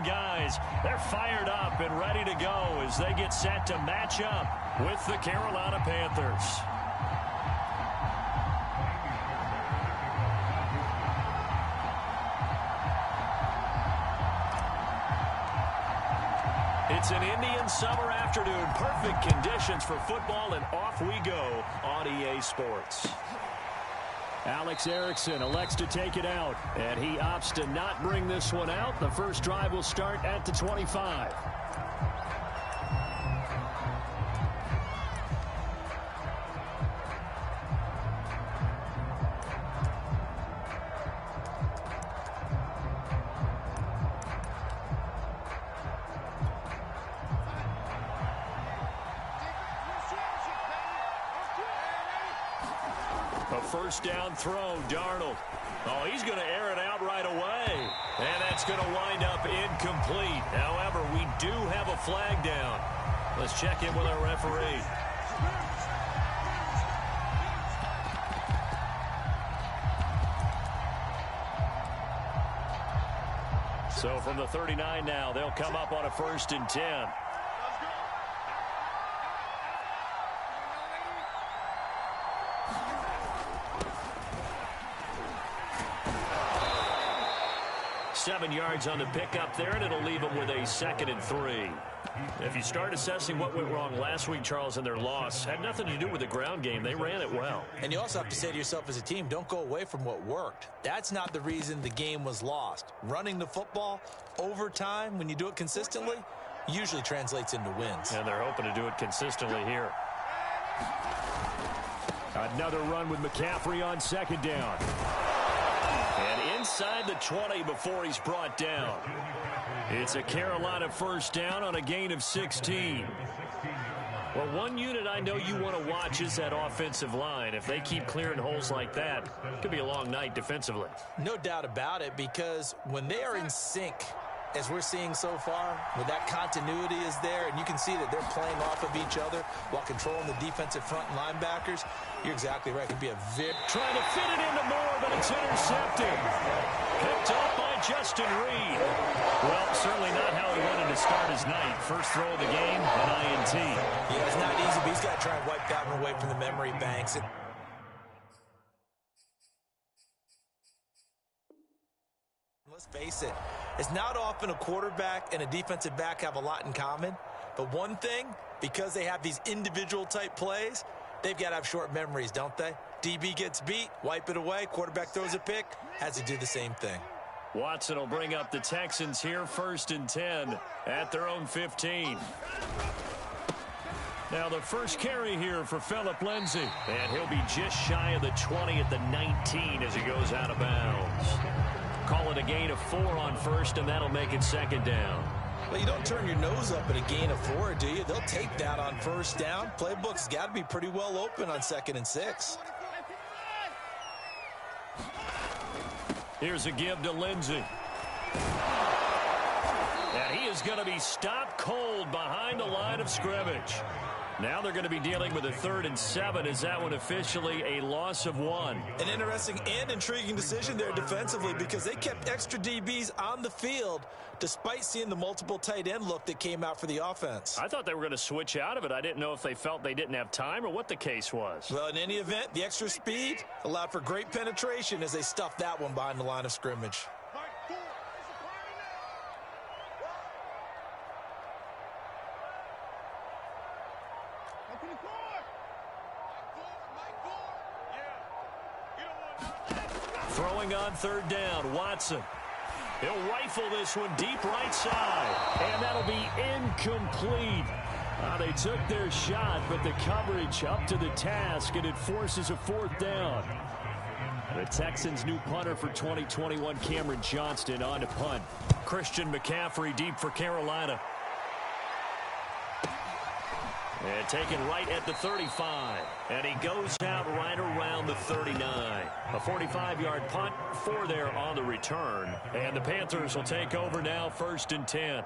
Guys, they're fired up and ready to go as they get set to match up with the Carolina Panthers. It's an Indian summer afternoon. Perfect conditions for football, and off we go on EA Sports. Alex Erickson elects to take it out, and he opts to not bring this one out. The first drive will start at the 25. A first down throw, Darnold. Oh, he's going to air it out right away. And that's going to wind up incomplete. However, we do have a flag down. Let's check in with our referee. So from the 39 now, they'll come up on a 1st and 10. Seven yards on the pickup there, and it'll leave them with a 2nd and 3. If you start assessing what went wrong last week, Charles, in their loss, had nothing to do with the ground game. They ran it well. And you also have to say to yourself as a team, don't go away from what worked. That's not the reason the game was lost. Running the football over time, when you do it consistently, usually translates into wins. And they're hoping to do it consistently here. Another run with McCaffrey on 2nd down. And inside the 20 before he's brought down. It's a Carolina first down on a gain of 16. Well, one unit I know you want to watch is that offensive line. If they keep clearing holes like that, it could be a long night defensively. No doubt about it, because when they are in sync, as we're seeing so far, when that continuity is there, and you can see that they're playing off of each other while controlling the defensive front and linebackers, you're exactly right. It could be a very... Trying to fit it into Moore, but it's intercepted. Picked off by Justin Reed. Well, certainly not how he wanted to start his night. First throw of the game, an INT. Yeah, it's not easy, but he's got to try and wipe that one away from the memory banks. Let's face it, it's not often a quarterback and a defensive back have a lot in common. But one thing, because they have these individual type plays, they've got to have short memories, don't they? DB gets beat, wipe it away, quarterback throws a pick, has to do the same thing. Watson will bring up the Texans here, 1st and 10 at their own 15. Now the first carry here for Phillip Lindsay, and he'll be just shy of the 20 at the 19 as he goes out of bounds. Call it a gain of 4 on 1st, and that'll make it 2nd down. Well, you don't turn your nose up at a gain of 4, do you? They'll take that on 1st down. Playbook's got to be pretty well open on 2nd and 6. Here's a give to Lindsay. And he is going to be stopped cold behind the line of scrimmage. Now they're going to be dealing with a 3rd and 7. Is that one officially a loss of 1? An interesting and intriguing decision there defensively, because they kept extra DBs on the field despite seeing the multiple tight end look that came out for the offense. I thought they were going to switch out of it. I didn't know if they felt they didn't have time or what the case was. Well, in any event, the extra speed allowed for great penetration as they stuffed that one behind the line of scrimmage. Throwing on 3rd down, Watson. He'll rifle this one deep right side, and that'll be incomplete. They took their shot, but the coverage up to the task, and it forces a 4th down. The Texans' new punter for 2021, Cameron Johnston, on to punt. Christian McCaffrey deep for Carolina. And taken right at the 35. And he goes out right around the 39. A 45-yard punt, 4 there on the return. And the Panthers will take over now, 1st and 10.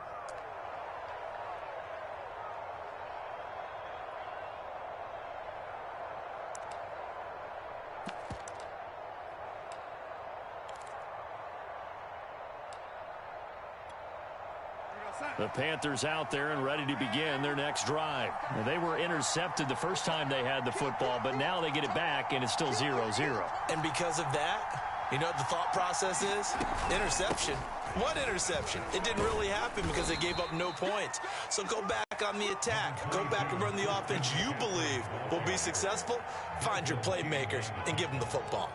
The Panthers out there and ready to begin their next drive. Now, they were intercepted the first time they had the football, but now they get it back, and it's still 0-0. And because of that, you know what the thought process is? Interception. What interception? It didn't really happen because they gave up no points. So go back on the attack. Go back and run the offense you believe will be successful. Find your playmakers and give them the football.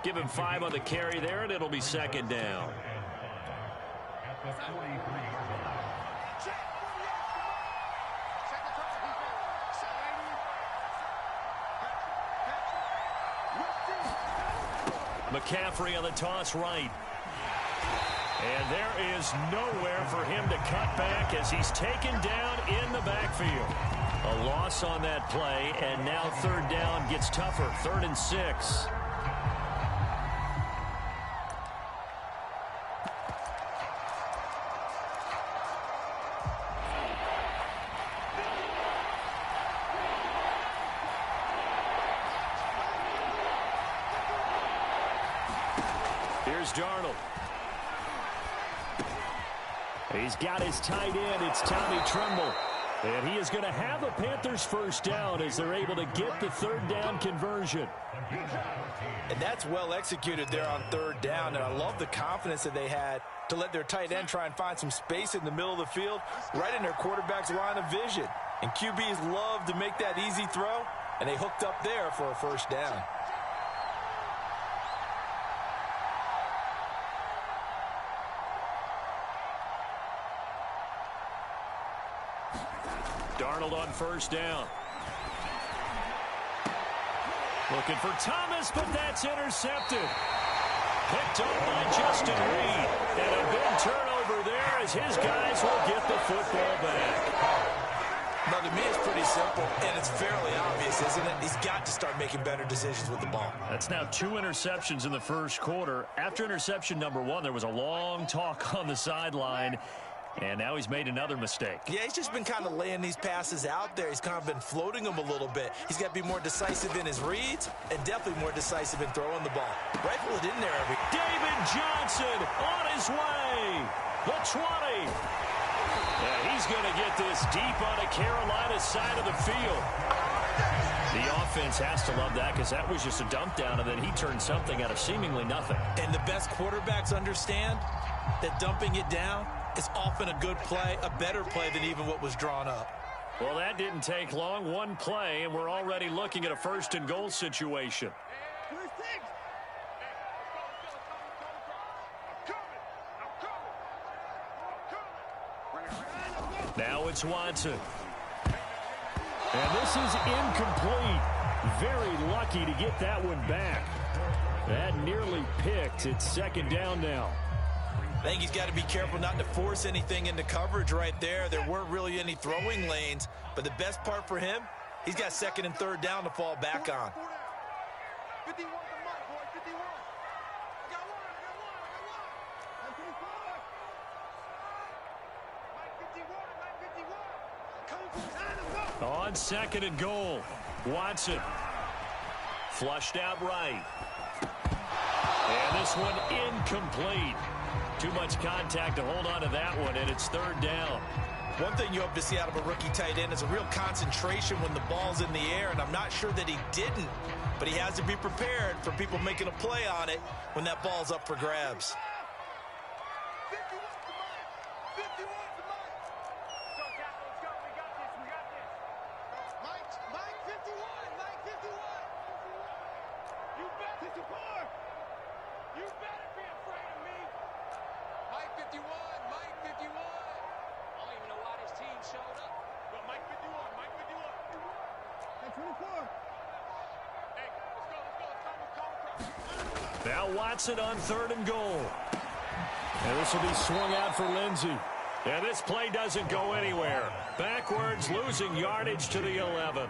Give him 5 on the carry there, and it'll be second down. McCaffrey on the toss right. And there is nowhere for him to cut back as he's taken down in the backfield. A loss on that play, and now third down gets tougher. 3rd and 6. Here's Darnold. He's got his tight end. It's Tommy Tremble. And he is going to have a Panthers first down as they're able to get the third down conversion. And that's well executed there on third down. And I love the confidence that they had to let their tight end try and find some space in the middle of the field, right in their quarterback's line of vision. And QBs love to make that easy throw, and they hooked up there for a first down. Darnold on first down. Looking for Thomas, but that's intercepted. Picked up by Justin Reed. And a big turnover there as his guys will get the football back. Now, to me, it's pretty simple, and it's fairly obvious, isn't it? He's got to start making better decisions with the ball. That's now 2 interceptions in the first quarter. After interception number 1, there was a long talk on the sideline. And now he's made another mistake. Yeah, he's just been kind of laying these passes out there. He's kind of been floating them a little bit. He's got to be more decisive in his reads and definitely more decisive in throwing the ball. Rifle it in there. David Johnson on his way. The 20. And he's going to get this deep on the Carolina side of the field. The offense has to love that because that was just a dump down, and then he turned something out of seemingly nothing. And the best quarterbacks understand that dumping it down is often a good play, a better play than even what was drawn up. Well, that didn't take long. One play, and we're already looking at a 1st and goal situation. Now it's Watson. And this is incomplete. Very lucky to get that one back. That nearly picked. It's 2nd down now. I think he's got to be careful not to force anything into coverage right there. There weren't really any throwing lanes, but the best part for him, he's got 2nd and 3rd down to fall back on. 51 to Mike, boy, 51. I got one. Mike 51. On 2nd and goal, Watson. Flushed out right. And this one incomplete. Too much contact to hold on to that one, and it's 3rd down. One thing you hope to see out of a rookie tight end is a real concentration when the ball's in the air, and I'm not sure that he didn't, but he has to be prepared for people making a play on it when that ball's up for grabs. 51 to Mike. 51 to Mike. Go, Captain, let's go. We got this. Mike 51. Mike 51. You bet. 54. You better be afraid of me. Mike 51. Mike 51. I don't even know why this team showed up. But Mike 51. Mike 51. Hey, 24. Hey, let's go. Now Watson on 3rd and goal. And this will be swung out for Lindsey. And this play doesn't go anywhere. Backwards, losing yardage to the 11.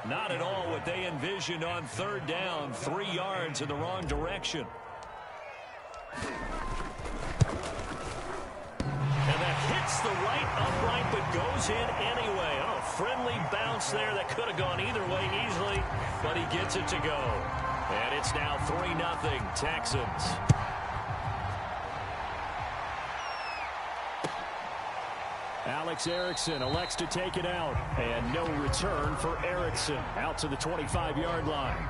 Not at all what they envisioned on 3rd down. 3 yards in the wrong direction. And that hits the right upright but goes in anyway. Oh, friendly bounce there that could have gone either way easily, but he gets it to go. And it's now 3-0 Texans. Alex Erickson elects to take it out, and no return for Erickson out to the 25-yard line.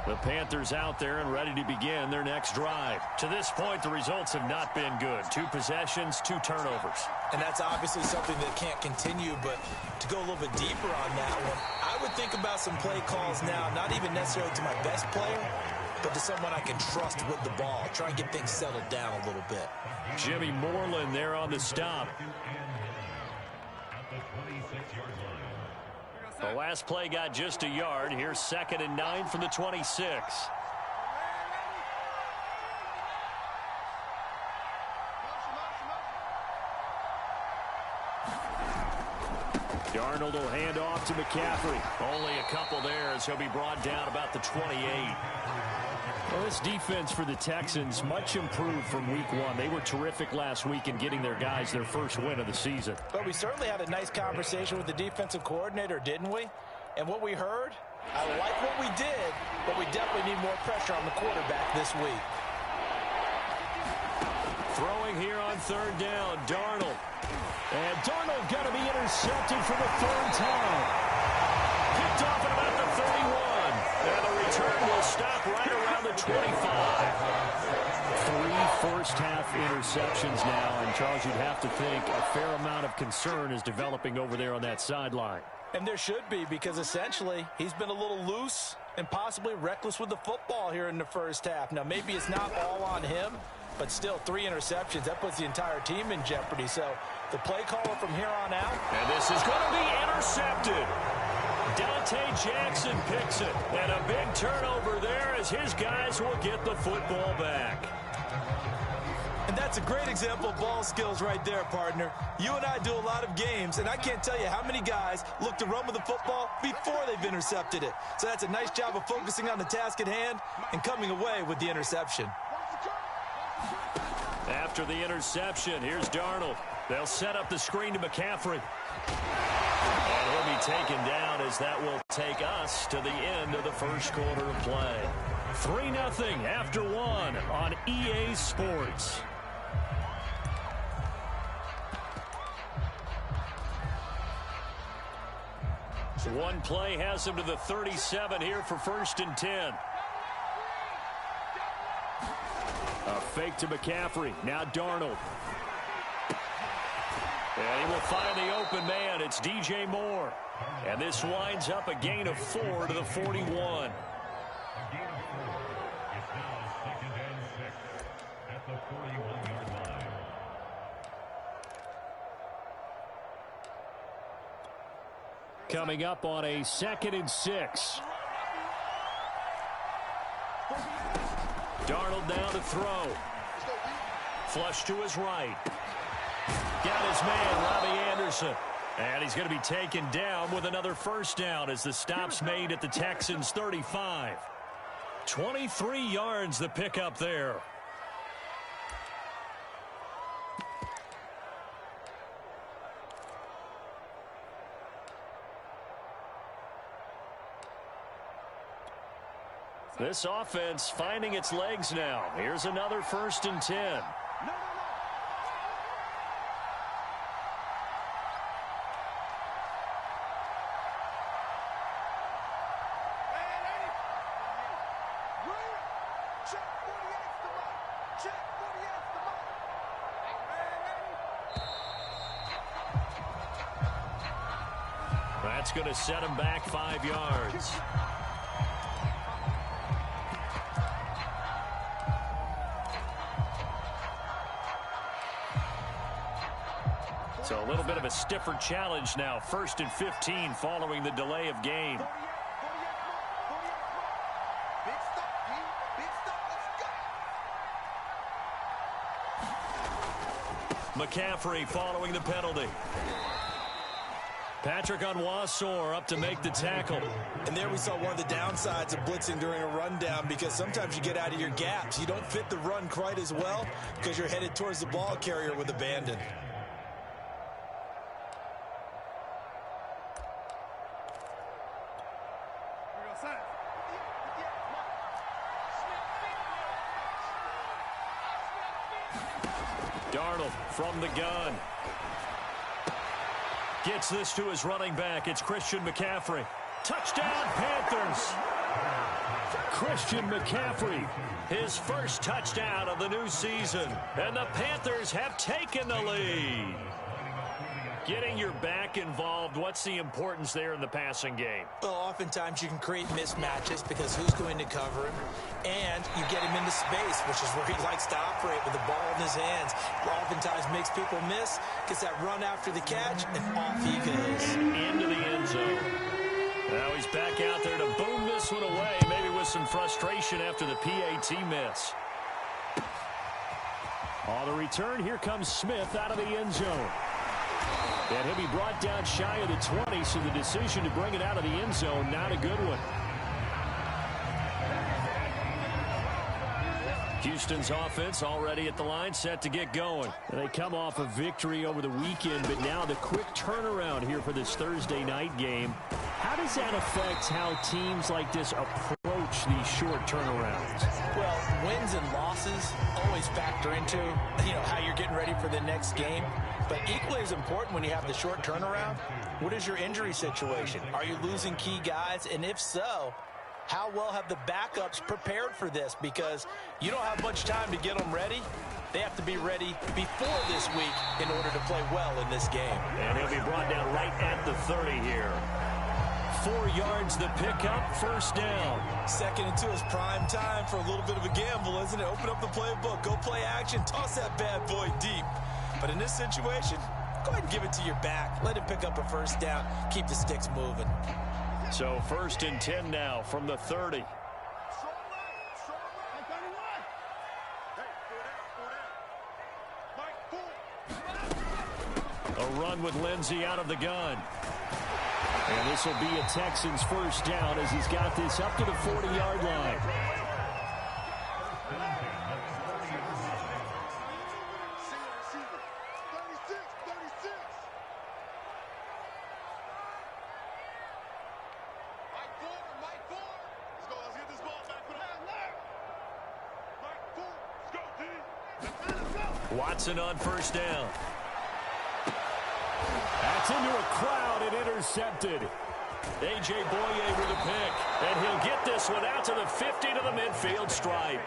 The Panthers out there and ready to begin their next drive. To this point, the results have not been good. 2 possessions, 2 turnovers. And that's obviously something that can't continue, but to go a little bit deeper on that one, I would think about some play calls now, not even necessarily to my best player, but to someone I can trust with the ball. Try and get things settled down a little bit. Jimmy Moreland there on the stop. The last play got just a yard. Here's 2nd and 9 from the 26. Darnold will hand off to McCaffrey. Only a couple there as he'll be brought down about the 28. Well, this defense for the Texans much improved from week 1. They were terrific last week in getting their guys their first win of the season. But we certainly had a nice conversation with the defensive coordinator, didn't we? And what we heard, I like what we did, but we definitely need more pressure on the quarterback this week. Throwing here on 3rd down, Darnold. And Darnold going to be intercepted for the 3rd time. Picked off at about the 31. And the return will stop right around the 25. 3 first-half interceptions now. And, Charles, you'd have to think a fair amount of concern is developing over there on that sideline. And there should be, because essentially he's been a little loose and possibly reckless with the football here in the first half. Now, maybe it's not all on him, but still 3 interceptions. That puts the entire team in jeopardy. So the play caller from here on out. And this is going to be intercepted. Dante Jackson picks it. And a big turnover there as his guys will get the football back. And that's a great example of ball skills right there, partner. You and I do a lot of games, and I can't tell you how many guys look to run with the football before they've intercepted it. So that's a nice job of focusing on the task at hand and coming away with the interception. After the interception, here's Darnold. They'll set up the screen to McCaffrey. And he'll be taken down as that will take us to the end of the first quarter of play. 3-0 after 1 on EA Sports. One play has him to the 37 here for 1st and 10. A fake to McCaffrey. Now Darnold. And he will find the open man. It's DJ Moore. And this winds up a gain of 4 to the 41. Coming up on a 2nd and 6. Darnold now to throw. Flush to his right. Got his man, Robbie Anderson. And he's going to be taken down with another 1st down as the stop's made at the Texans' 35. 23 yards the pickup there. This offense finding its legs now. Here's another 1st and 10. That's going to set him back 5 yards. So a little bit of a stiffer challenge now. 1st and 15 following the delay of game. McCaffrey following the penalty. Patrick Onwuasor up to make the tackle. And there we saw one of the downsides of blitzing during a rundown, because sometimes you get out of your gaps. You don't fit the run quite as well because you're headed towards the ball carrier with abandon. Darnold from the gun. Gets this to his running back. It's Christian McCaffrey. Touchdown, Panthers. Christian McCaffrey, his first touchdown of the new season. And the Panthers have taken the lead. Getting your back involved, what's the importance there in the passing game? Well, oftentimes you can create mismatches because who's going to cover him? And you get him into space, which is where he likes to operate with the ball in his hands. Oftentimes makes people miss, gets that run after the catch, and off he goes. Into the end zone. Now he's back out there to boom this one away, maybe with some frustration after the PAT miss. On the return, here comes Smith out of the end zone. And he'll be brought down shy of the 20, so the decision to bring it out of the end zone, not a good one. Houston's offense already at the line, set to get going. And they come off a victory over the weekend, but now the quick turnaround here for this Thursday night game. How does that affect how teams like this approach these short turnarounds? Well, wins and losses always factor into, how you're getting ready for the next game. But equally as important when you have the short turnaround, what is your injury situation? Are you losing key guys? And if so, how well have the backups prepared for this? Because you don't have much time to get them ready. They have to be ready before this week in order to play well in this game. And he'll be brought down right at the 30 here. 4 yards the pickup, first down. 2nd and 2 is prime time for a little bit of a gamble, isn't it? Open up the playbook, go play action, toss that bad boy deep. But in this situation, go ahead and give it to your back. Let him pick up a first down. Keep the sticks moving. So 1st and 10 now from the 30. A run with Lindsey out of the gun. And this will be a Texans first down as he's got this up to the 40-yard line. Watson on first down. That's into a crowd and intercepted. A.J. Boye with a pick. And he'll get this one out to the 50 to the midfield stripe.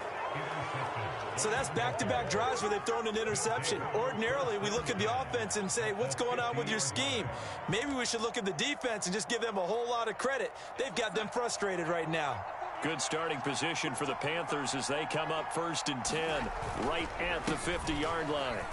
So that's back-to-back drives where they've thrown an interception. Ordinarily, we look at the offense and say, what's going on with your scheme? Maybe we should look at the defense and just give them a whole lot of credit. They've got them frustrated right now. Good starting position for the Panthers as they come up 1st and 10, right at the 50-yard line.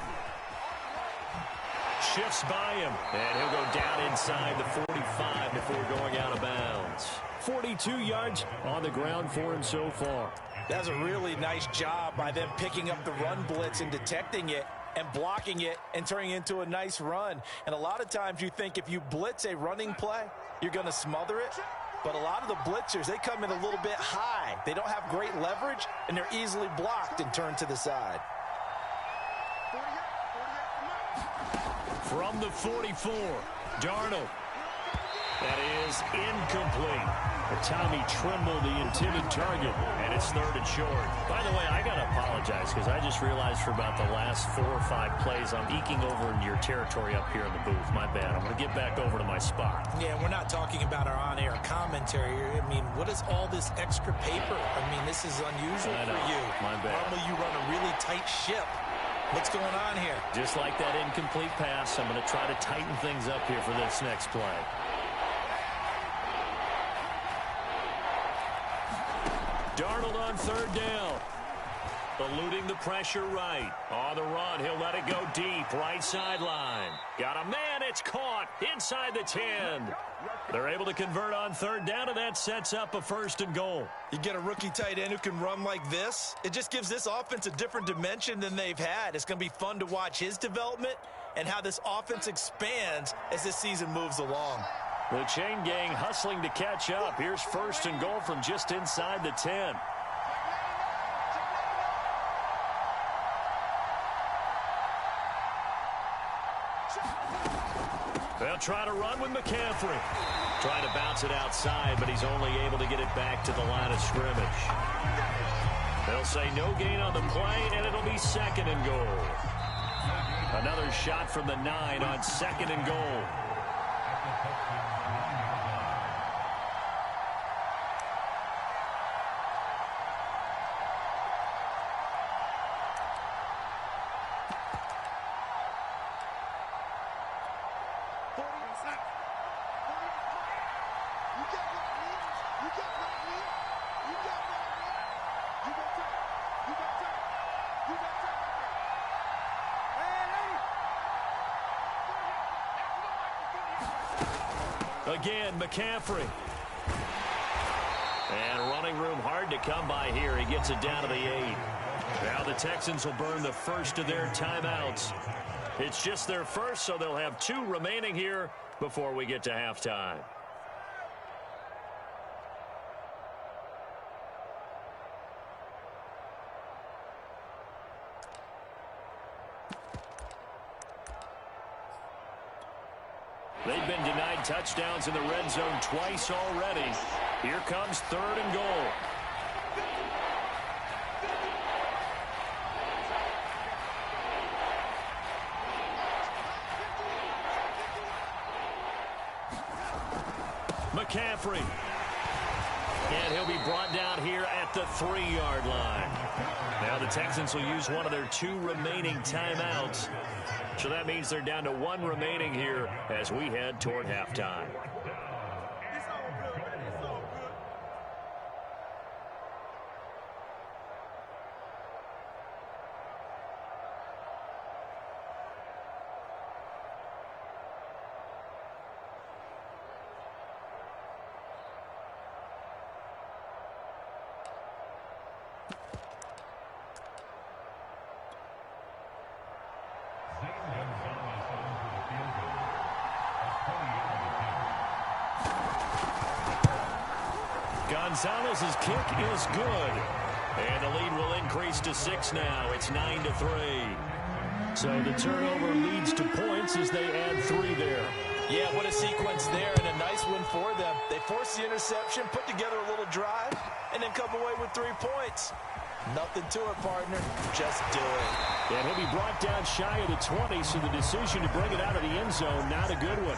Shifts by him, and he'll go down inside the 45 before going out of bounds. 42 yards on the ground for him so far. That's a really nice job by them picking up the run blitz and detecting it and blocking it and turning it into a nice run. And a lot of times you think if you blitz a running play, you're going to smother it. But a lot of the blitzers, they come in a little bit high. They don't have great leverage, and they're easily blocked and turned to the side. From the 44, Darnold. That is incomplete. Tommy Tremble, the intended target, and it's 3rd and short. By the way, I got to apologize because I just realized for about the last 4 or 5 plays, I'm eking over in your territory up here in the booth. My bad. I'm going to get back over to my spot. Yeah, we're not talking about our on-air commentary. I mean, what is all this extra paper? I mean, this is unusual for you. My bad. Normally you run a really tight ship. What's going on here? Just like that incomplete pass, I'm going to try to tighten things up here for this next play. Darnold on 3rd down. Eluding the pressure right. On the run, he'll let it go deep. Right sideline. Got a man, it's caught inside the 10. They're able to convert on 3rd down, and that sets up a 1st and goal. You get a rookie tight end who can run like this. It just gives this offense a different dimension than they've had. It's going to be fun to watch his development and how this offense expands as this season moves along. The chain gang hustling to catch up. Here's 1st and goal from just inside the 10. They'll try to run with McCaffrey. Trying to bounce it outside, but he's only able to get it back to the line of scrimmage. They'll say no gain on the play, and it'll be 2nd and goal. Another shot from the 9 on 2nd and goal. Again, McCaffrey. And running room hard to come by here. He gets it down to the 8. Now the Texans will burn the first of their timeouts. It's just their first, so they'll have 2 remaining here before we get to halftime. They've been denied touchdowns in the red zone twice already. Here comes 3rd and goal. McCaffrey. And he'll be brought down here at the 3-yard line. Now the Texans will use one of their 2 remaining timeouts. So that means they're down to 1 remaining here as we head toward halftime. Gonzalez's kick is good. And the lead will increase to 6 now. It's 9-3. So the turnover leads to points as they add 3 there. Yeah, what a sequence there, and a nice one for them. They forced the interception, put together a little drive, and then come away with 3 points. Nothing to it, partner. Just do it. And he'll be brought down shy of the 20, so the decision to bring it out of the end zone, not a good one.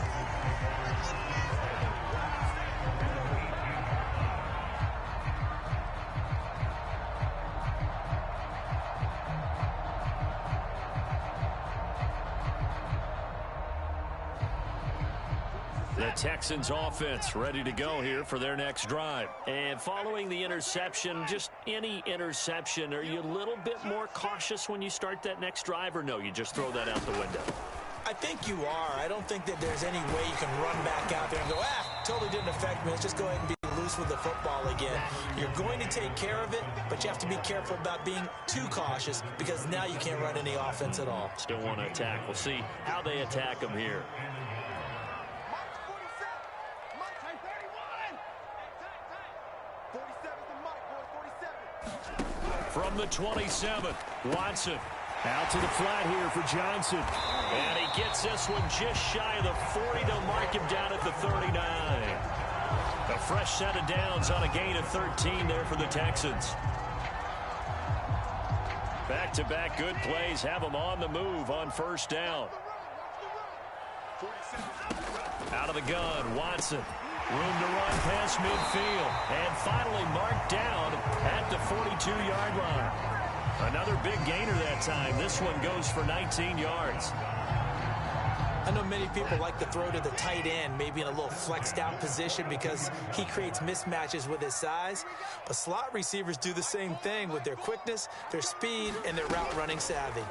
The Texans offense ready to go here for their next drive. And following the interception, just any interception, are you a little bit more cautious when you start that next drive, or no, you just throw that out the window? I think you are. I don't think that there's any way you can run back out there and go, totally didn't affect me. Let's just go ahead and be loose with the football again. You're going to take care of it, but you have to be careful about being too cautious because now you can't run any offense at all. Still want to attack. We'll see how they attack them here. From the 27, Watson out to the flat here for Johnson. And he gets this one just shy of the 40. They'll mark him down at the 39. A fresh set of downs on a gain of 13 there for the Texans. Back-to-back good plays have them on the move on 1st down. Out of the gun, Watson. Room to run past midfield. And finally marked down at the 42-yard line. Another big gainer that time. This one goes for 19 yards. I know many people like to throw to the tight end, maybe in a little flexed out position because he creates mismatches with his size. But slot receivers do the same thing with their quickness, their speed, and their route running savvy.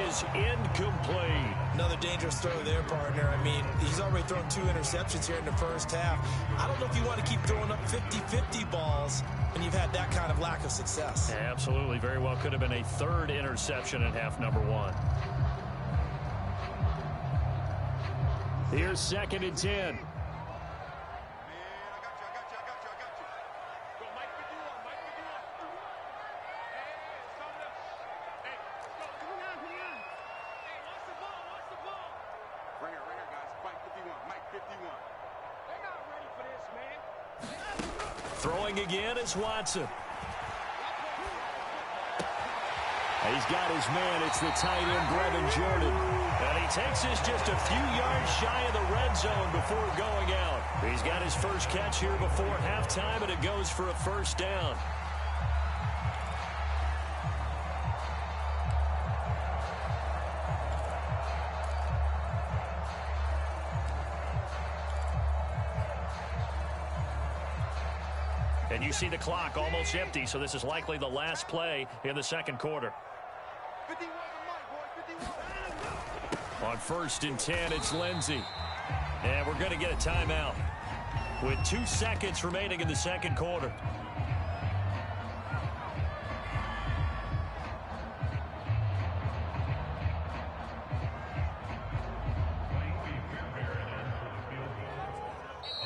Is incomplete. Another dangerous throw there, partner. I mean, he's already thrown 2 interceptions here in the first half. I don't know if you want to keep throwing up 50-50 balls when you've had that kind of lack of success. Absolutely. Very well could have been a 3rd interception in half number 1. Here's 2nd and 10. Throwing again is Watson. He's got his man. It's the tight end, Brevin Jordan. And he takes us just a few yards shy of the red zone before going out. He's got his first catch here before halftime, and it goes for a first down. And you see the clock almost empty, so this is likely the last play in the second quarter. 51 to Mike, boy, 51. On 1st and 10, it's Lindsey. And we're going to get a timeout with 2 seconds remaining in the second quarter.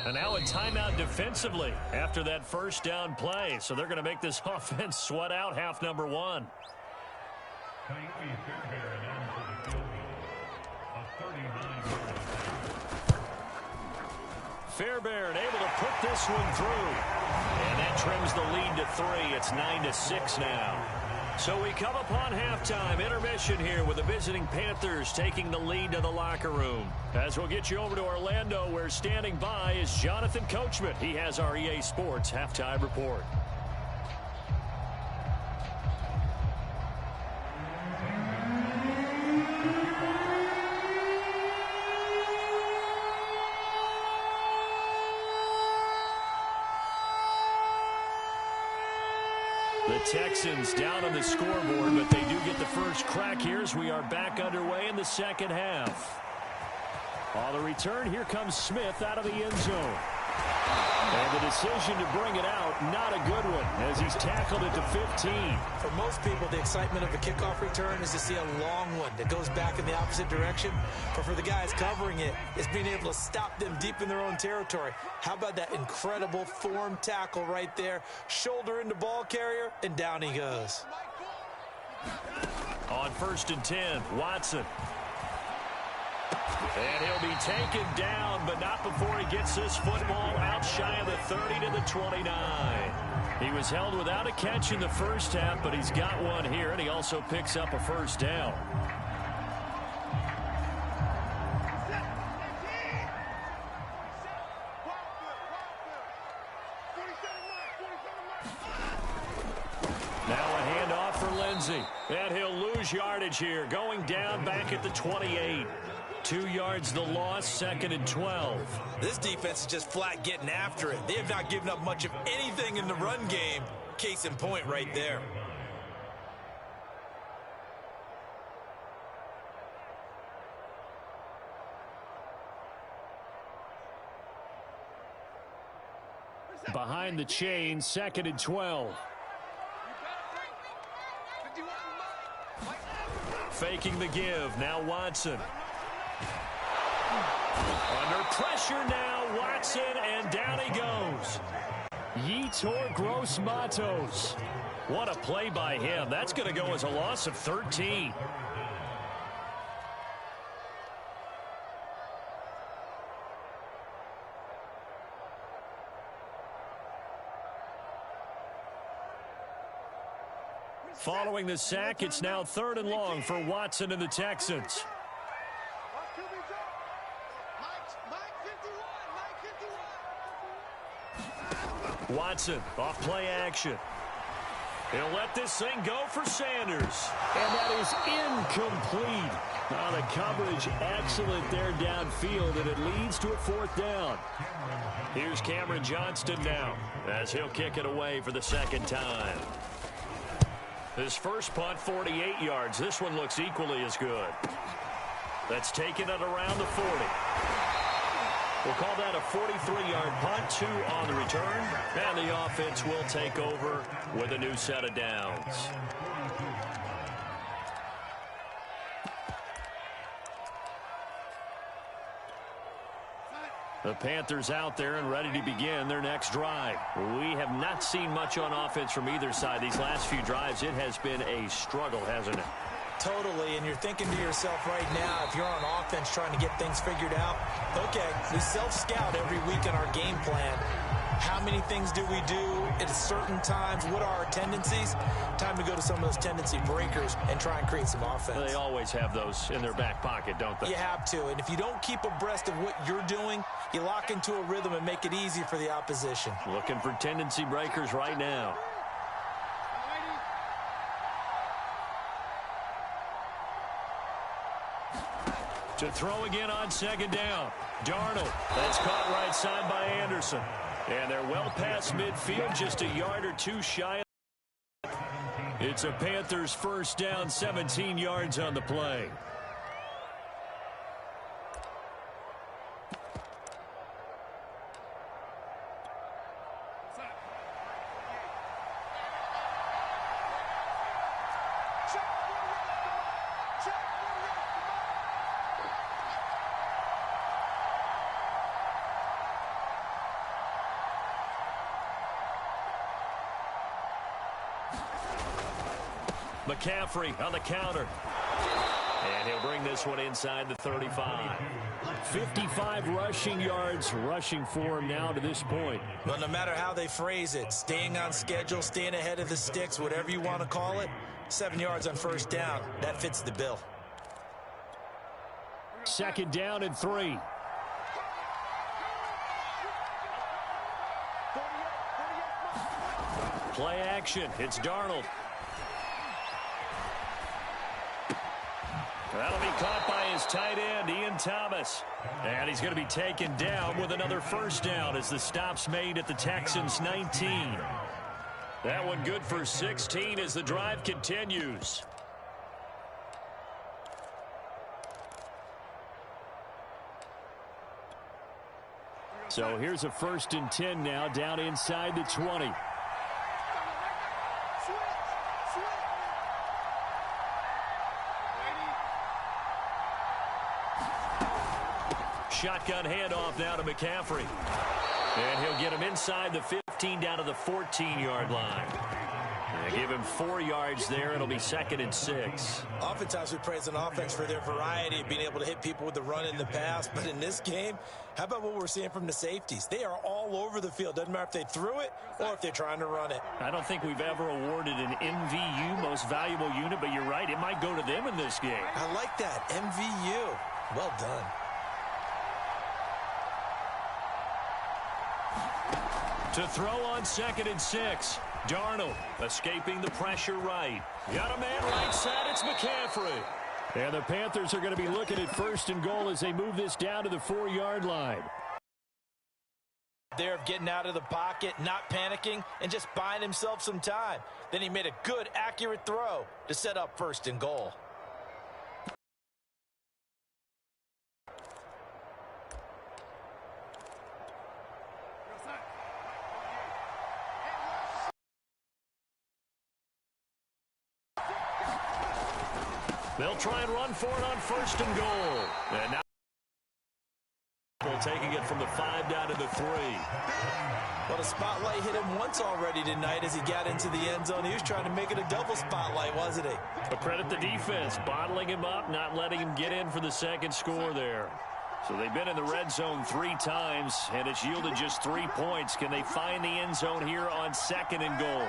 And now a timeout defensively after that first down play. So they're going to make this offense sweat out half number one. Fairbairn able to put this one through. And that trims the lead to 3. It's 9-6 now. So we come upon halftime intermission here with the visiting Panthers taking the lead to the locker room. As we'll get you over to Orlando, where standing by is Jonathan Coachman. He has our EA Sports halftime report. The Texans down on the scoreboard, but they do get the first crack here as we are back underway in the second half. On the return, here comes Smith out of the end zone. And the decision to bring it out, not a good one, as he's tackled it to 15. For most people, the excitement of a kickoff return is to see a long one that goes back in the opposite direction. But for the guys covering it, it's being able to stop them deep in their own territory. How about that incredible form tackle right there? Shoulder into ball carrier, and down he goes. On 1st and 10, Watson. And he'll be taken down, but not before he gets this football out shy of the 30 to the 29. He was held without a catch in the first half, but he's got one here, and he also picks up a first down. Now a handoff for Lindsey. And he'll lose yardage here, going down back at the 28. 2 yards the loss, 2nd and 12. This defense is just flat getting after it. They have not given up much of anything in the run game. Case in point right there. Behind the chain, 2nd and 12. Faking the give, now Watson. Under pressure now, Watson, and down he goes. Yetur Gross-Matos. What a play by him. That's going to go as a loss of 13. Following the sack, it's now 3rd and long for Watson and the Texans. Watson off play action. He'll let this thing go for Sanders. And that is incomplete. The coverage excellent there downfield, and it leads to a 4th down. Here's Cameron Johnston now as he'll kick it away for the 2nd time. His first punt, 48 yards. This one looks equally as good. That's taken it around the 40. We'll call that a 43-yard punt, 2 on the return, and the offense will take over with a new set of downs. The Panthers out there and ready to begin their next drive. We have not seen much on offense from either side. These last few drives, it has been a struggle, hasn't it? Totally, and you're thinking to yourself right now, if you're on offense trying to get things figured out, okay, we self-scout every week in our game plan. How many things do we do at certain times? What are our tendencies? Time to go to some of those tendency breakers and try and create some offense. They always have those in their back pocket, don't they? You have to. And if you don't keep abreast of what you're doing, you lock into a rhythm and make it easy for the opposition. Looking for tendency breakers right now. To throw again on second down. Darnold. That's caught right side by Anderson. And they're well past midfield, just a yard or two shy. It's a Panthers first down, 17 yards on the play. McCaffrey on the counter. And he'll bring this one inside the 35. 55 rushing yards rushing for him now to this point. Well, no matter how they phrase it, staying on schedule, staying ahead of the sticks, whatever you want to call it, 7 yards on first down, that fits the bill. Second down and 3. Play action. It's Darnold. That'll be caught by his tight end, Ian Thomas. And he's going to be taken down with another first down as the stop's made at the Texans' 19. That one good for 16 as the drive continues. So here's a 1st and 10 now down inside the 20. Shotgun handoff now to McCaffrey. And he'll get him inside the 15 down to the 14-yard line. They give him 4 yards there. It'll be 2nd and 6. Oftentimes we praise an offense for their variety of being able to hit people with the run in the pass. But in this game, how about what we're seeing from the safeties? They are all over the field. Doesn't matter if they threw it or if they're trying to run it. I don't think we've ever awarded an MVU, most valuable unit, but you're right. It might go to them in this game. I like that. MVU. Well done. To throw on 2nd and 6. Darnold escaping the pressure right. Got a man right side. It's McCaffrey. And the Panthers are going to be looking at 1st and goal as they move this down to the 4-yard line. There of getting out of the pocket, not panicking, and just buying himself some time. Then he made a good, accurate throw to set up 1st and goal. They'll try and run for it on 1st and goal. And now taking it from the 5 down to the 3. Well, the spotlight hit him once already tonight as he got into the end zone. He was trying to make it a double spotlight, wasn't he? But credit the defense, bottling him up, not letting him get in for the 2nd score there. So they've been in the red zone 3 times, and it's yielded just 3 points. Can they find the end zone here on 2nd and goal?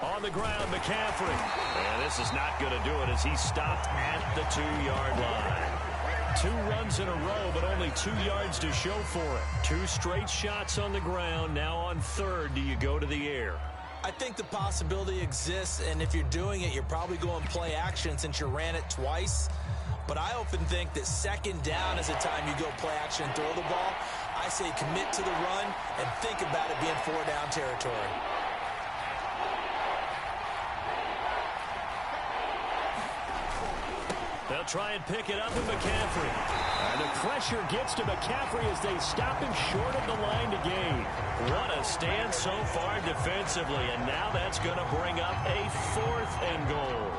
On the ground, McCaffrey. And this is not going to do it as he's stopped at the 2-yard line. 2 runs in a row, but only 2 yards to show for it. 2 straight shots on the ground. Now on 3rd, do you go to the air? I think the possibility exists, and if you're doing it, you're probably going play action since you ran it twice. But I often think that 2nd down is the time you go play action and throw the ball. I say commit to the run and think about it being 4-down territory. They'll try and pick it up with McCaffrey. And the pressure gets to McCaffrey as they stop him short of the line to gain. What a stand so far defensively, and now that's going to bring up a 4th and goal.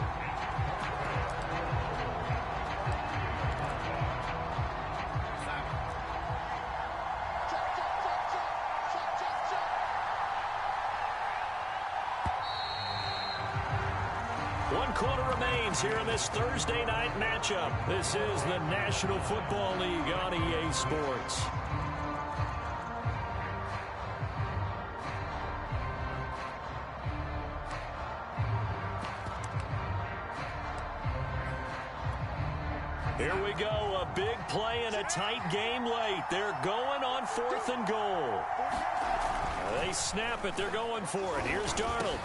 quarter remains here in this Thursday night matchup. This is the National Football League on EA Sports. Here we go, a big play and a tight game late. They're going on 4th and goal. They snap it, they're going for it. Here's Darnold.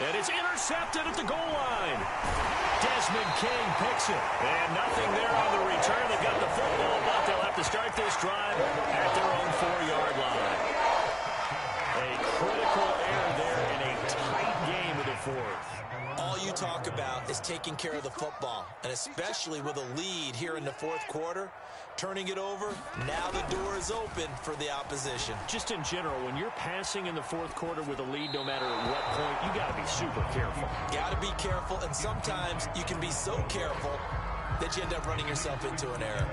And it's intercepted at the goal line. Desmond King picks it. And nothing there on the return. They got the football, but they'll have to start this drive at their own 4-yard line. A critical error there in a tight game of the 4th. All you talk about is taking care of the football, and especially with a lead here in the 4th quarter, turning it over, now the door is open for the opposition. Just in general, when you're passing in the 4th quarter with a lead, no matter at what point, you got to be super careful. Got to be careful, and sometimes you can be so careful that you end up running yourself into an error.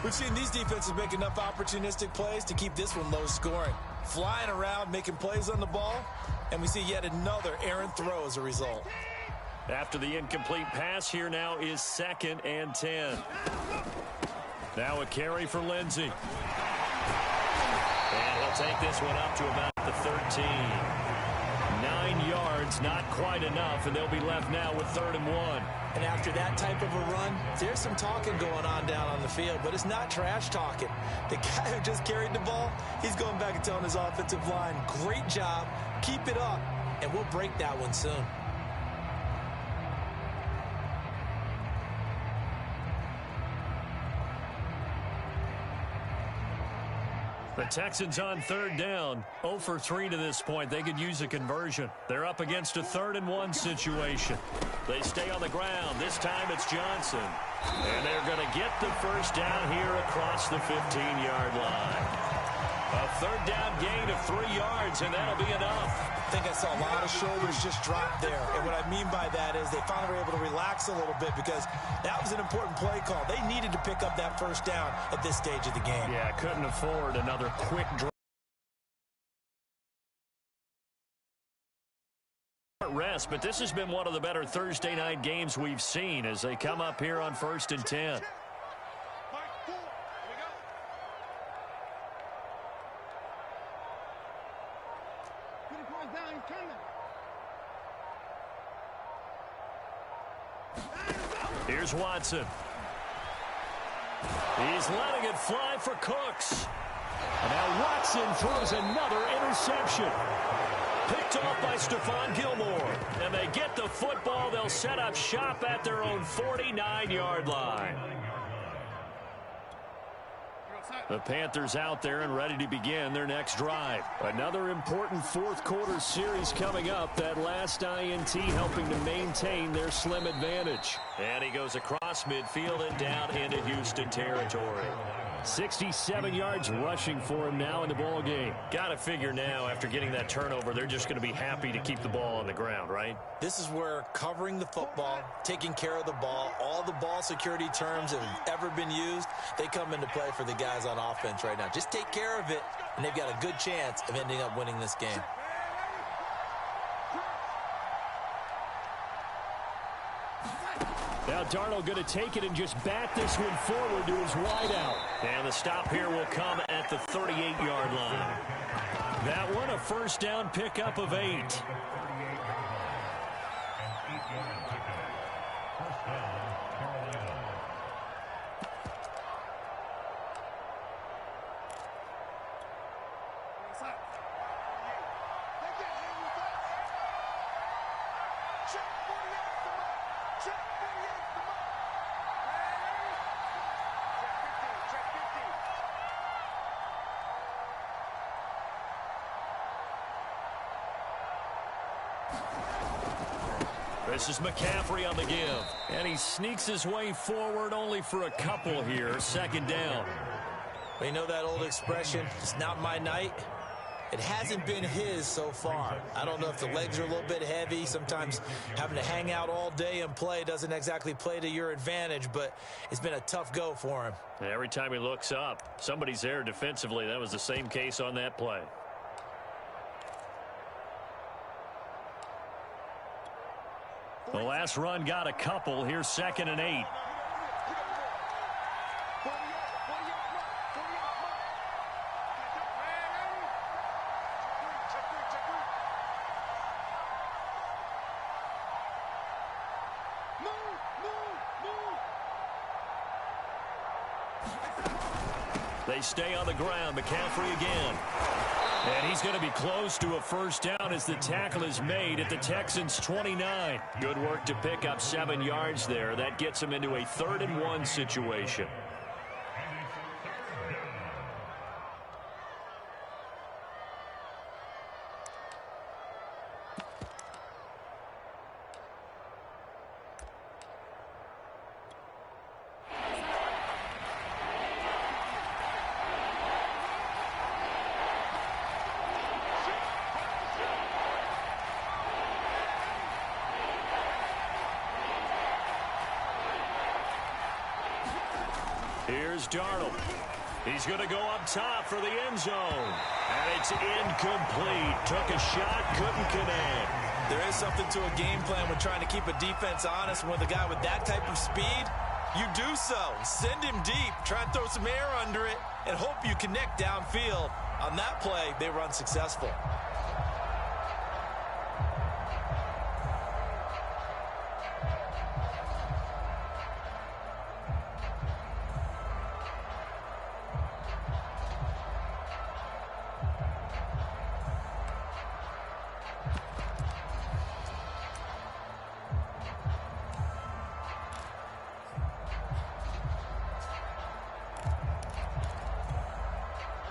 We've seen these defenses make enough opportunistic plays to keep this one low scoring. Flying around, making plays on the ball, and we see yet another errant throw as a result. After the incomplete pass, here now is 2nd and 10. Now a carry for Lindsey. And he'll take this one up to about the 13. 9 yards, not quite enough, and they'll be left now with 3rd and 1. And after that type of a run, there's some talking going on down on the field, but it's not trash talking. The guy who just carried the ball, he's going back and telling his offensive line, great job, keep it up, and we'll break that one soon. The Texans on 3rd down, 0 for 3 to this point. They could use a conversion. They're up against a 3rd and 1 situation. They stay on the ground. This time it's Johnson. And they're going to get the first down here across the 15-yard line. A 3rd down gain of 3 yards, and that'll be enough. I think I saw a lot of shoulders just drop there. And what I mean by that is they finally were able to relax a little bit because that was an important play call. They needed to pick up that first down at this stage of the game. Yeah, couldn't afford another quick rest, but this has been one of the better Thursday night games we've seen as they come up here on 1st and 10. Here's Watson. He's letting it fly for Cooks. And now Watson throws another interception. Picked off by Stephon Gilmore. And they get the football. They'll set up shop at their own 49-yard line. The Panthers out there and ready to begin their next drive. Another important 4th quarter series coming up. That last INT helping to maintain their slim advantage. And he goes across midfield and down into Houston territory. 67 yards rushing for him now in the ball game. Got to figure now after getting that turnover, they're just going to be happy to keep the ball on the ground, right? This is where covering the football, taking care of the ball, all the ball security terms that have ever been used, they come into play for the guys on offense right now. Just take care of it, and they've got a good chance of ending up winning this game. Now Darnold going to take it and just bat this one forward to his wideout. And the stop here will come at the 38-yard line. That one a first down pickup of 8. This is McCaffrey on the give. And he sneaks his way forward only for a couple here. 2nd down. Well, you know that old expression, it's not my night? It hasn't been his so far. I don't know if the legs are a little bit heavy. Sometimes having to hang out all day and play doesn't exactly play to your advantage, but it's been a tough go for him. Every time he looks up, somebody's there defensively. That was the same case on that play. The last run got a couple. Here's 2nd and 8. They stay on the ground. McCaffrey again. And he's going to be close to a first down as the tackle is made at the Texans' 29. Good work to pick up 7 yards there. That gets him into a 3rd and 1 situation. Here's Darnold. He's going to go up top for the end zone. And it's incomplete. Took a shot, couldn't connect. There is something to a game plan when trying to keep a defense honest. With a guy with that type of speed, you do so. Send him deep. Try and throw some air under it and hope you connect downfield. On that play, they were unsuccessful.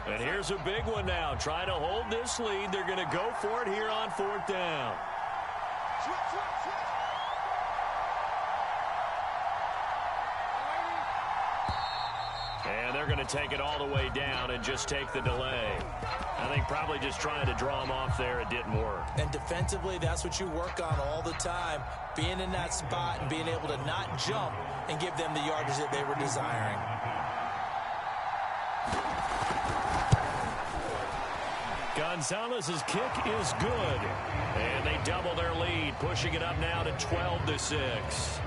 And here's a big one now. Trying to hold this lead. They're going to go for it here on 4th down. And they're going to take it all the way down and just take the delay. I think probably just trying to draw him off there. It didn't work. And defensively, that's what you work on all the time. Being in that spot and being able to not jump and give them the yardage that they were desiring. Gonzalez's kick is good. And they double their lead, pushing it up now to 12-6.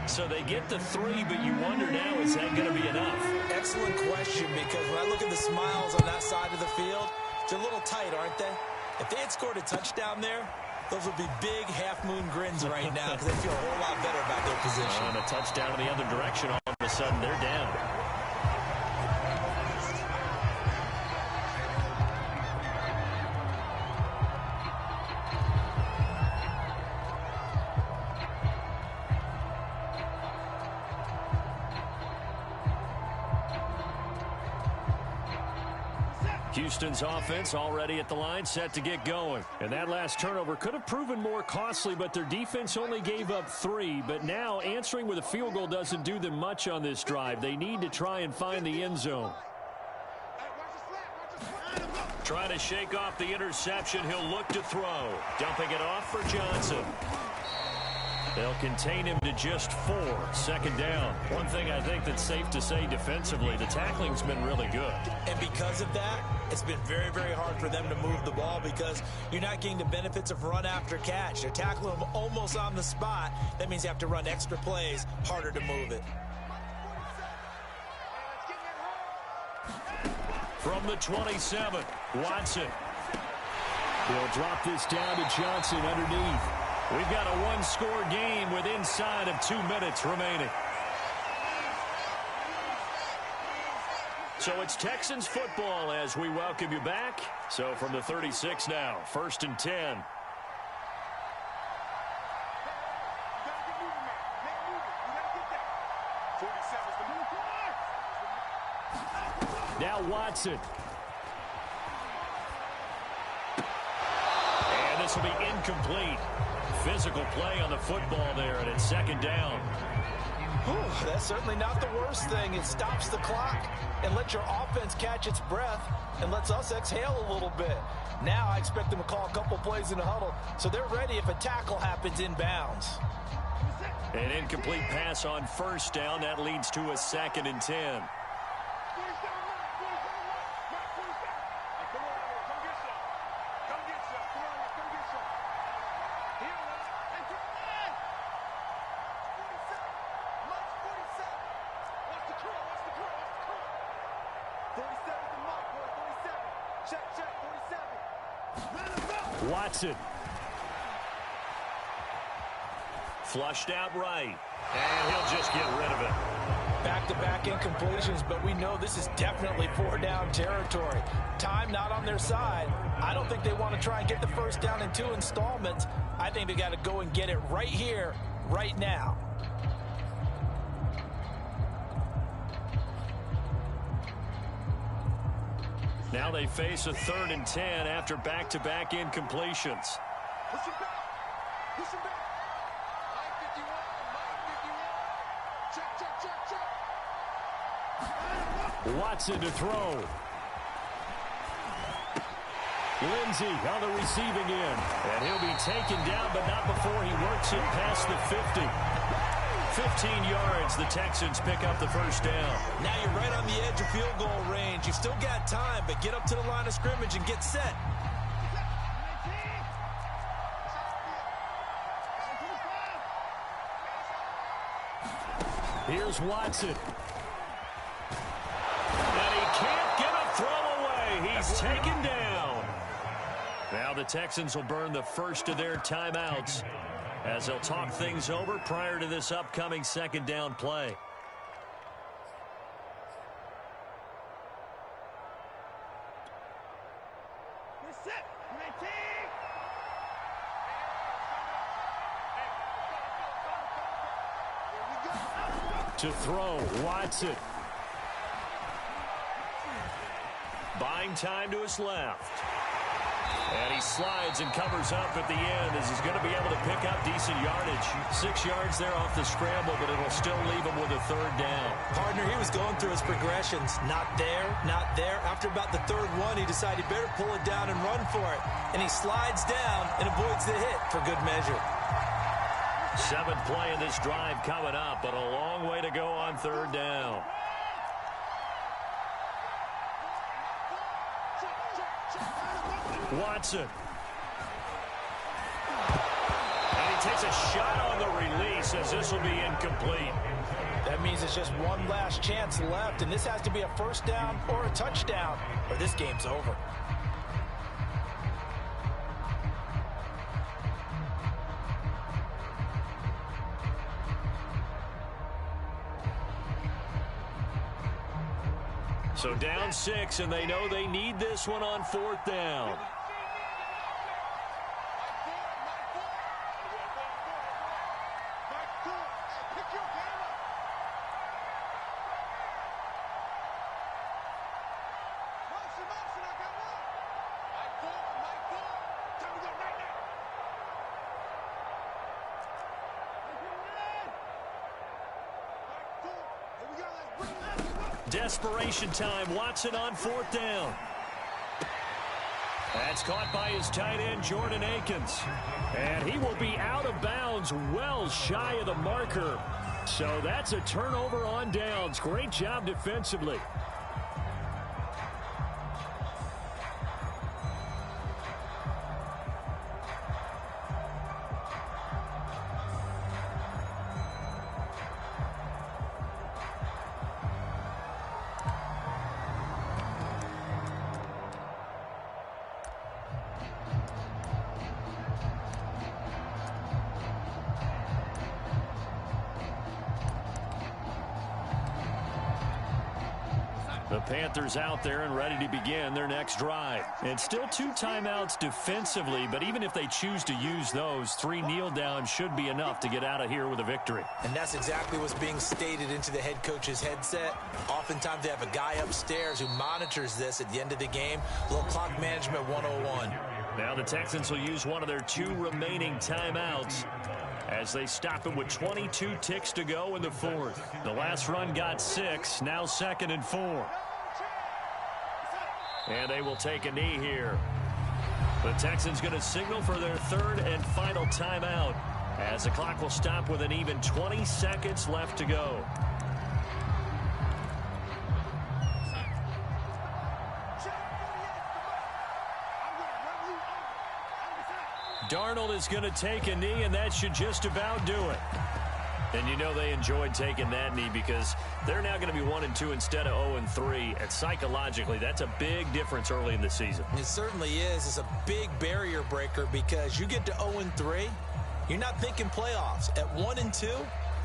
So they get to 3, but you wonder now, is that going to be enough? Excellent question, because when I look at the smiles on that side of the field, they're a little tight, aren't they? If they had scored a touchdown there, those would be big half-moon grins right now because they feel a whole lot better about their position. And a touchdown in the other direction, all of a sudden they're down. Houston's offense already at the line, set to get going. And that last turnover could have proven more costly, but their defense only gave up 3. But now answering with a field goal doesn't do them much on this drive. They need to try and find the end zone. Trying to shake off the interception. He'll look to throw. Dumping it off for Johnson. They'll contain him to just 4. 2nd down. One thing I think that's safe to say defensively, the tackling's been really good. And because of that, it's been very, very hard for them to move the ball because you're not getting the benefits of run after catch. They're tackling them almost on the spot. That means you have to run extra plays, harder to move it. From the 27, Watson. He'll drop this down to Johnson underneath. We've got a one-score game with inside of 2 minutes remaining. So it's Texans football as we welcome you back. So from the 36 now, 1st and 10. Now Watson. And this will be incomplete. Physical play on the football there, and it's 2nd down. Whew, that's certainly not the worst thing. It stops the clock and lets your offense catch its breath and lets us exhale a little bit. Now I expect them to call a couple plays in the huddle so they're ready if a tackle happens inbounds. An incomplete pass on 1st down. That leads to a 2nd and 10. 47 to Mike, boy, 47. Check, 47. Watson. Flushed out right. And he'll just get rid of it. Back-to-back incompletions, but we know this is definitely 4-down territory. Time not on their side. I don't think they want to try and get the first down in 2 installments. I think they got to go and get it right here, right now. Now they face a 3rd and 10 after back-to-back incompletions. Push him back. Push him back. Mike 51. Mike 51. Check. Watson to throw. Lindsey on the receiving end. And he'll be taken down, but not before he works it past the 50. 15 yards, the Texans pick up the first down. Now you're right on the edge of field goal range. You've still got time, but get up to the line of scrimmage and get set. Here's Watson. And he can't get a throw away. He's taken down. Now the Texans will burn the first of their timeouts as they'll talk things over prior to this upcoming 2nd down play. To throw, Watson. Buying time to his left. And he slides and covers up at the end as he's going to be able to pick up decent yardage. 6 yards there off the scramble, but it'll still leave him with a 3rd down. Partner, he was going through his progressions. Not there, not there. After about the 3rd one, he decided he better pull it down and run for it. And he slides down and avoids the hit for good measure. 7th play in this drive coming up, but a long way to go on 3rd down. Watson. And he takes a shot on the release as this will be incomplete. That means it's just one last chance left, and this has to be a 1st down or a touchdown, or this game's over. So down 6, and they know they need this one on 4th down. Desperation time. Watson on 4th down. That's caught by his tight end, Jordan Akins. And he will be out of bounds well shy of the marker. So that's a turnover on downs. Great job defensively. The Panthers out there and ready to begin their next drive. And still 2 timeouts defensively, but even if they choose to use those, 3 kneel downs should be enough to get out of here with a victory. And that's exactly what's being stated into the head coach's headset. Oftentimes they have a guy upstairs who monitors this at the end of the game. A little clock management 101. Now the Texans will use one of their 2 remaining timeouts as they stop it with 22 ticks to go in the 4th. The last run got 6, now 2nd and 4. And they will take a knee here. The Texans going to signal for their 3rd and final timeout as the clock will stop with an even 20 seconds left to go. Darnold is going to take a knee, and that should just about do it. And you know they enjoyed taking that knee because they're now going to be 1-2 instead of 0-3. And psychologically, that's a big difference early in the season. It certainly is. It's a big barrier breaker because you get to 0-3, you're not thinking playoffs. At 1-2,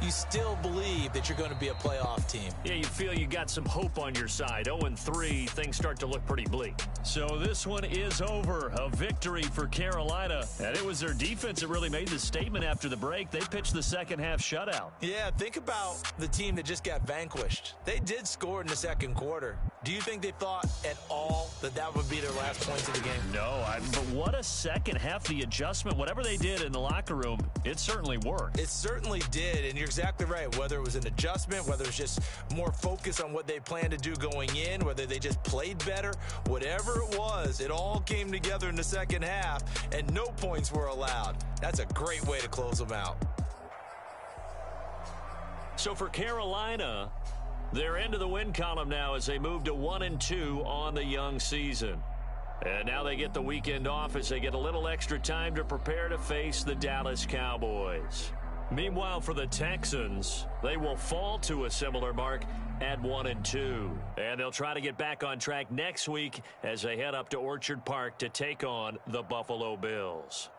you still believe that you're going to be a playoff team. Yeah, you feel you got some hope on your side. 0-3, things start to look pretty bleak. So this one is over. A victory for Carolina. And it was their defense that really made the statement after the break. They pitched the second half shutout. Yeah, think about the team that just got vanquished. They did score in the second quarter. Do you think they thought at all that that would be their last points of the game? No, but what a second half. The adjustment, whatever they did in the locker room, it certainly worked. It certainly did, and you're exactly right. Whether it was an adjustment, whether it was just more focus on what they planned to do going in, whether they just played better, whatever it was, it all came together in the second half, and no points were allowed. That's a great way to close them out. So for Carolina, they're into the win column now as they move to 1-2 on the young season. And now they get the weekend off as they get a little extra time to prepare to face the Dallas Cowboys. Meanwhile, for the Texans, they will fall to a similar mark at 1-2. And they'll try to get back on track next week as they head up to Orchard Park to take on the Buffalo Bills.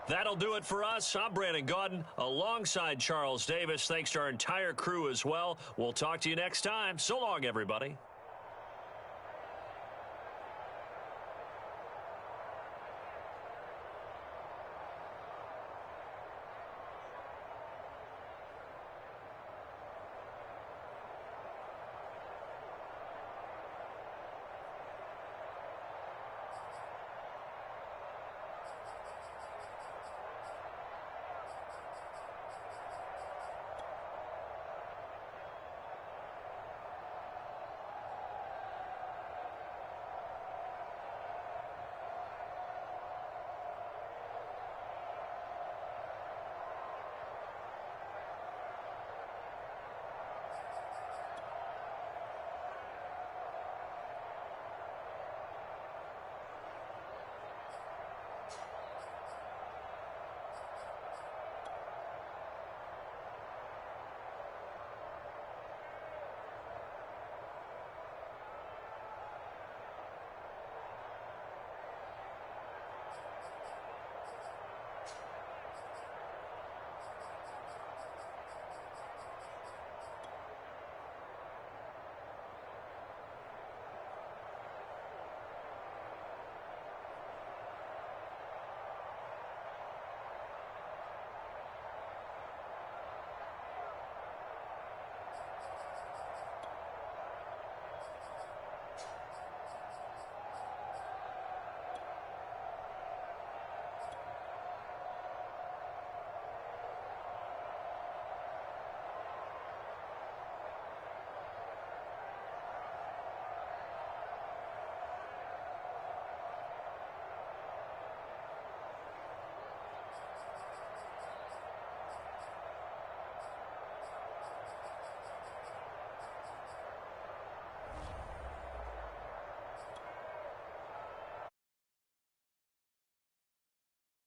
That'll do it for us. I'm Brandon Gaudin alongside Charles Davis. Thanks to our entire crew as well. We'll talk to you next time. So long, everybody.